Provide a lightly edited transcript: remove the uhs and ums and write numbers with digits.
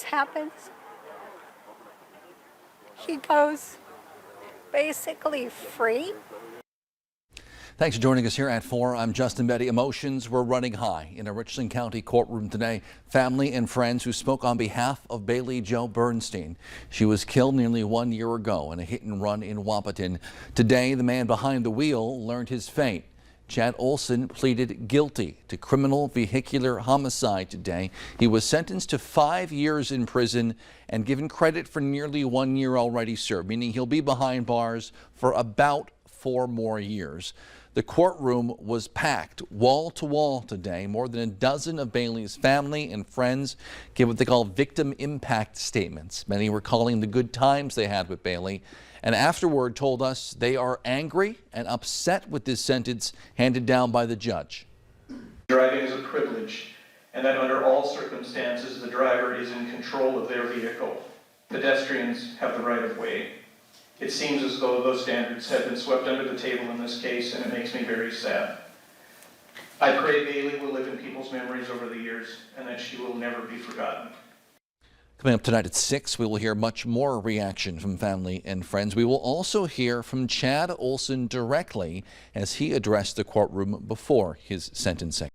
happens, he goes basically free. Thanks for joining us here at 4. I'm Justin Betty. Emotions were running high in a Richland County courtroom today. Family and friends who spoke on behalf of Bailey Jo Bernstein. She was killed nearly 1 year ago in a hit and run in Wahpeton. Today, the man behind the wheel learned his fate. Chad Olson pleaded guilty to criminal vehicular homicide today. He was sentenced to 5 years in prison and given credit for nearly 1 year already served, meaning he'll be behind bars for about 4 more years. The courtroom was packed wall to wall today. More than a dozen of Bailey's family and friends gave what they call victim impact statements. Many were calling the good times they had with Bailey, and afterward told us they are angry and upset with this sentence handed down by the judge. Driving is a privilege, and that under all circumstances the driver is in control of their vehicle. Pedestrians have the right of way. It seems as though those standards have been swept under the table in this case, and it makes me very sad. I pray Bailey will live in people's memories over the years and that she will never be forgotten. Coming up tonight at 6, we will hear much more reaction from family and friends. We will also hear from Chad Olson directly as he addressed the courtroom before his sentencing.